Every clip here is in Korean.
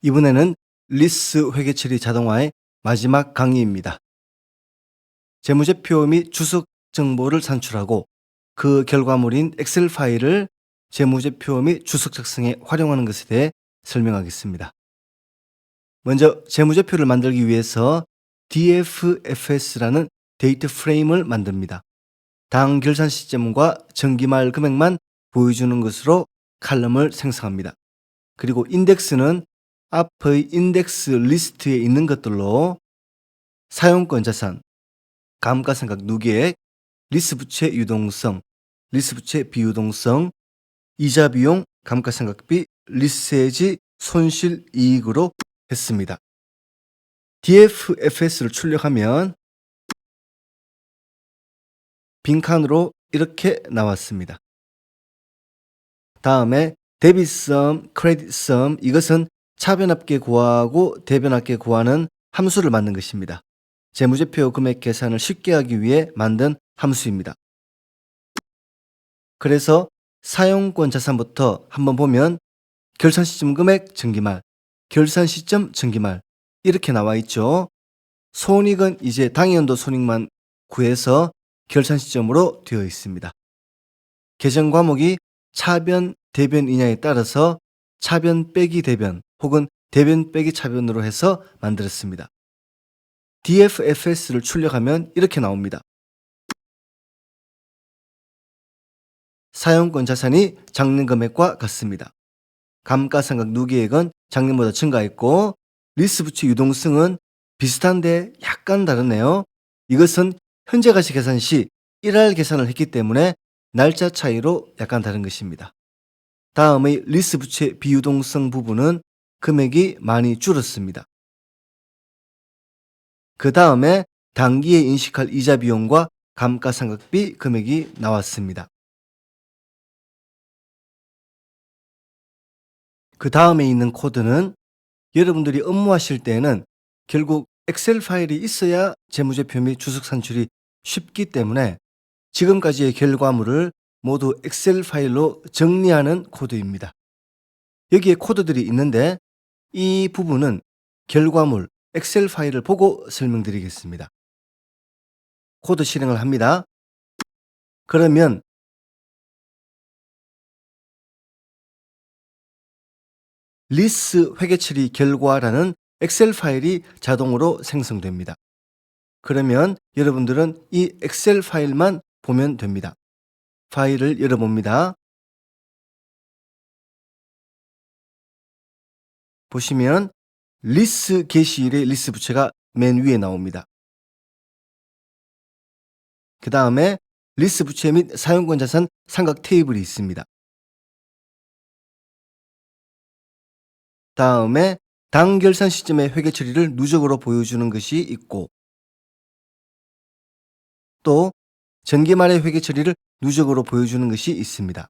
이번에는 리스 회계 처리 자동화의 마지막 강의입니다. 재무제표 및 주석 정보를 산출하고 그 결과물인 엑셀 파일을 재무제표 및 주석 작성에 활용하는 것에 대해 설명하겠습니다. 먼저 재무제표를 만들기 위해서 DFFS라는 데이터 프레임을 만듭니다. 당 결산 시점과 정기말 금액만 보여주는 것으로 칼럼을 생성합니다. 그리고 인덱스는 앞의 인덱스 리스트에 있는 것들로 사용권 자산, 감가상각 누계액, 리스부채 유동성, 리스부채 비유동성, 이자 비용, 감가상각비, 리스해지, 손실, 이익으로 했습니다. DFFS를 출력하면 빈칸으로 이렇게 나왔습니다. 다음에 데비썸, 크레딧썸, 이것은 차변합계 구하고 대변합계 구하는 함수를 만든 것입니다. 재무제표 금액 계산을 쉽게 하기 위해 만든 함수입니다. 그래서 사용권 자산부터 한번 보면 결산 시점 금액 정기말, 결산 시점 정기말 이렇게 나와 있죠. 손익은 이제 당연도 손익만 구해서 결산 시점으로 되어 있습니다. 계정 과목이 차변, 대변이냐에 따라서 차변 빼기 대변 혹은 대변 빼기 차변으로 해서 만들었습니다. DFFS를 출력하면 이렇게 나옵니다. 사용권 자산이 작년 금액과 같습니다. 감가상각 누계액은 작년보다 증가했고 리스부채 유동성은 비슷한데 약간 다르네요. 이것은 현재 가치 계산 시 1할 계산을 했기 때문에 날짜 차이로 약간 다른 것입니다. 다음의 리스부채 비유동성 부분은 금액이 많이 줄었습니다. 그 다음에 단기에 인식할 이자 비용과 감가상각비 금액이 나왔습니다. 그 다음에 있는 코드는 여러분들이 업무하실 때는 결국 엑셀 파일이 있어야 재무제표 및 주석 산출이 쉽기 때문에 지금까지의 결과물을 모두 엑셀 파일로 정리하는 코드입니다. 여기에 코드들이 있는데 이 부분은 결과물 엑셀 파일을 보고 설명드리겠습니다. 코드 실행을 합니다. 그러면 리스 회계 처리 결과라는 엑셀 파일이 자동으로 생성됩니다. 그러면 여러분들은 이 엑셀 파일만 보면 됩니다. 파일을 열어봅니다. 보시면 리스 게시일의 리스 부채가 맨 위에 나옵니다. 그 다음에 리스 부채 및 사용권 자산 삼각 테이블이 있습니다. 다음에 당 결산 시점의 회계 처리를 누적으로 보여주는 것이 있고 또 전기 말의 회계 처리를 누적으로 보여주는 것이 있습니다.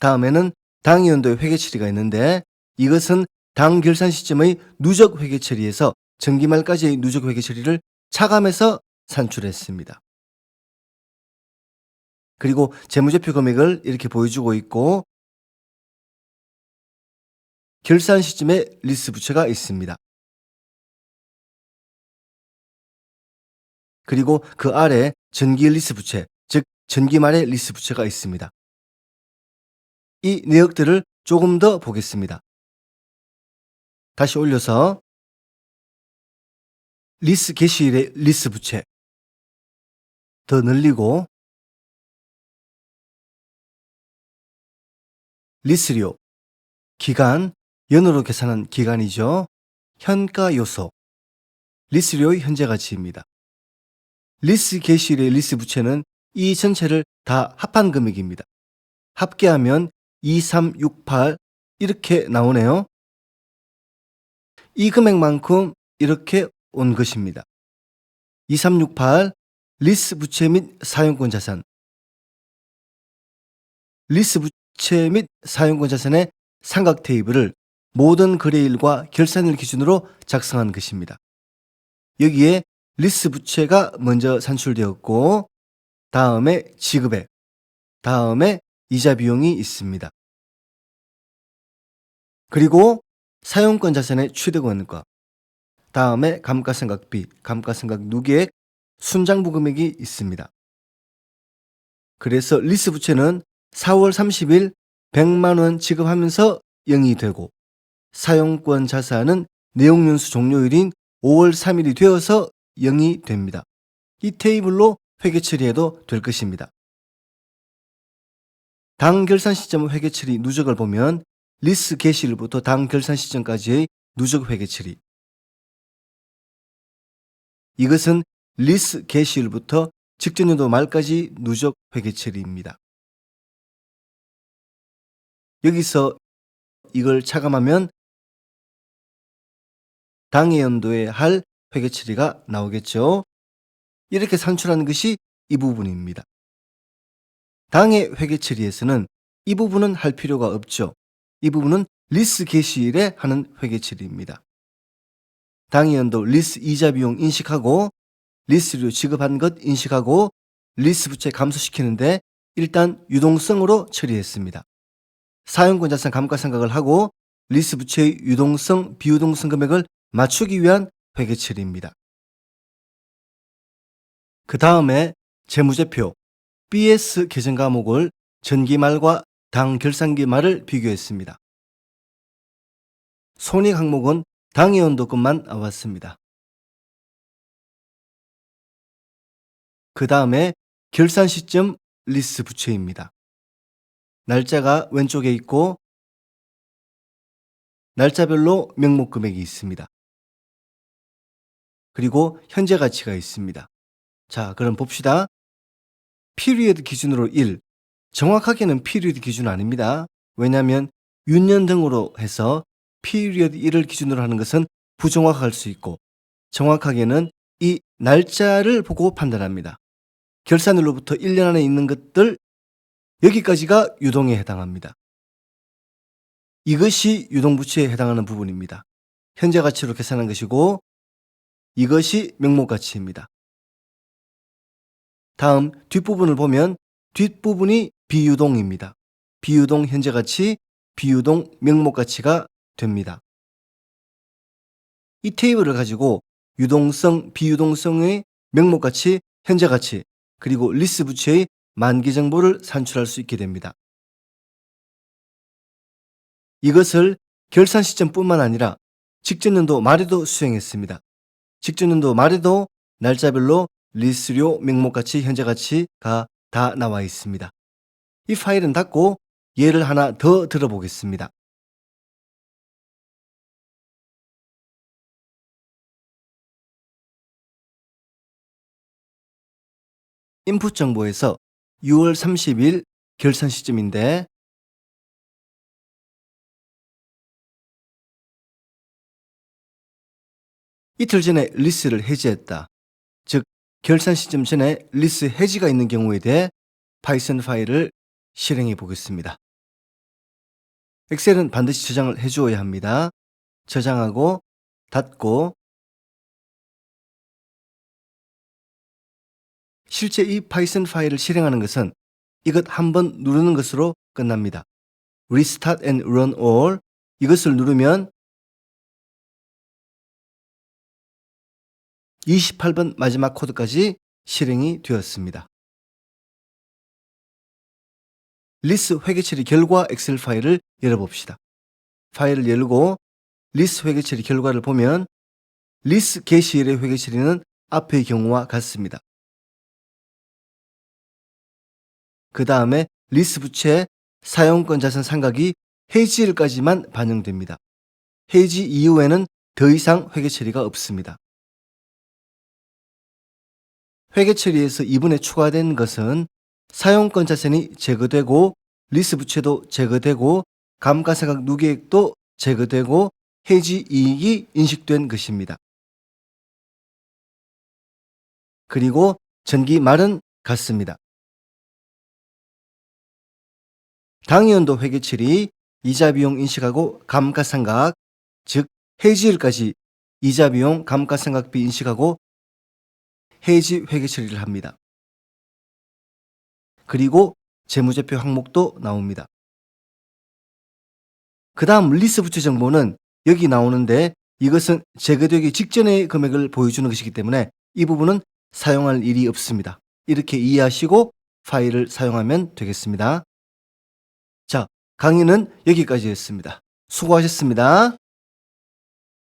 다음에는 당연도의 회계 처리가 있는데 이것은 당 결산 시점의 누적 회계 처리에서 전기 말까지의 누적 회계 처리를 차감해서 산출했습니다. 그리고 재무제표 금액을 이렇게 보여주고 있고 결산 시점에 리스 부채가 있습니다. 그리고 그 아래 전기 리스 부채, 즉 전기 말의 리스 부채가 있습니다. 이 내역들을 조금 더 보겠습니다. 다시 올려서 리스 게시일의 리스 부채 더 늘리고 리스료, 기간, 연으로 계산한 기간이죠. 현가 요소, 리스료의 현재 가치입니다. 리스 게시일의 리스 부채는 이 전체를 다 합한 금액입니다. 합계하면 2368 이렇게 나오네요. 이 금액만큼 이렇게 온 것입니다. 2368 리스 부채 및 사용권 자산, 리스 부채 및 사용권 자산의 삼각 테이블을 모든 거래일과 결산일 기준으로 작성한 것입니다. 여기에 리스 부채가 먼저 산출되었고 다음에 지급액, 다음에 이자 비용이 있습니다. 그리고 사용권 자산의 취득원과 다음에 감가상각비, 감가상각 누계액, 순장부 금액이 있습니다. 그래서 리스 부채는 4월 30일 100만 원 지급하면서 0이 되고 사용권 자산은 내용연수 종료일인 5월 3일이 되어서 0이 됩니다. 이 테이블로 회계 처리해도 될 것입니다. 당 결산 시점 회계 처리 누적을 보면 리스 개시일부터 당 결산 시점까지의 누적 회계 처리. 이것은 리스 개시일부터 직전연도 말까지 누적 회계 처리입니다. 여기서 이걸 차감하면 당해 연도에 할 회계 처리가 나오겠죠. 이렇게 산출하는 것이 이 부분입니다. 당해 회계 처리에서는 이 부분은 할 필요가 없죠. 이 부분은 리스 개시일에 하는 회계 처리입니다. 당해 연도 리스 이자 비용 인식하고 리스료 지급한 것 인식하고 리스 부채 감소시키는데 일단 유동성으로 처리했습니다. 사용권 자산 감가상각을 하고 리스 부채의 유동성, 비유동성 금액을 맞추기 위한 회계 처리입니다. 그 다음에 재무제표 BS 계정 과목을 전기말과 당 결산기 말을 비교했습니다. 손익 항목은 당해 연도급만 나왔습니다. 그 다음에 결산 시점 리스 부채입니다. 날짜가 왼쪽에 있고 날짜별로 명목 금액이 있습니다. 그리고 현재 가치가 있습니다. 자, 그럼 봅시다. 피리어드 기준으로 1. 정확하게는 피리어드 기준 아닙니다. 왜냐하면 윤년 등으로 해서 피리어드 1을 기준으로 하는 것은 부정확할 수 있고 정확하게는 이 날짜를 보고 판단합니다. 결산일로부터 1년 안에 있는 것들 여기까지가 유동에 해당합니다. 이것이 유동부채에 해당하는 부분입니다. 현재 가치로 계산한 것이고 이것이 명목가치입니다. 다음 뒷부분을 보면 뒷부분이 비유동입니다. 비유동 현재가치, 비유동 명목가치가 됩니다. 이 테이블을 가지고 유동성, 비유동성의 명목가치, 현재가치, 그리고 리스 부채의 만기 정보를 산출할 수 있게 됩니다. 이것을 결산 시점뿐만 아니라 직전연도 말에도 수행했습니다. 직전연도 말에도 날짜별로 리스료, 명목가치, 현재가치가 다 나와 있습니다. 이 파일은 닫고 예를 하나 더 들어보겠습니다. 인풋 정보에서 6월 30일 결산 시점인데 이틀 전에 리스를 해지했다. 즉 결산 시점 전에 리스 해지가 있는 경우에 대해 파이썬 파일을 실행해 보겠습니다. 엑셀은 반드시 저장을 해주어야 합니다. 저장하고 닫고 실제 이 파이썬 파일을 실행하는 것은 이것 한번 누르는 것으로 끝납니다. Restart and Run All 이것을 누르면 28번 마지막 코드까지 실행이 되었습니다. 리스 회계처리 결과 엑셀 파일을 열어봅시다. 파일을 열고 리스 회계처리 결과를 보면 리스 게시일의 회계처리는 앞의 경우와 같습니다. 그 다음에 리스 부채 사용권 자산 상각이 해지일까지만 반영됩니다. 해지 이후에는 더 이상 회계처리가 없습니다. 회계처리에서 이번에 추가된 것은 사용권 자산이 제거되고 리스 부채도 제거되고 감가상각 누계액도 제거되고 해지 이익이 인식된 것입니다. 그리고 전기 말은 같습니다. 당연도 회계처리, 이자 비용 인식하고 감가상각, 즉 해지일까지 이자 비용 감가상각비 인식하고 해지 회계처리를 합니다. 그리고 재무제표 항목도 나옵니다. 그 다음 리스 부채 정보는 여기 나오는데 이것은 제거되기 직전의 금액을 보여주는 것이기 때문에 이 부분은 사용할 일이 없습니다. 이렇게 이해하시고 파일을 사용하면 되겠습니다. 자, 강의는 여기까지였습니다. 수고하셨습니다.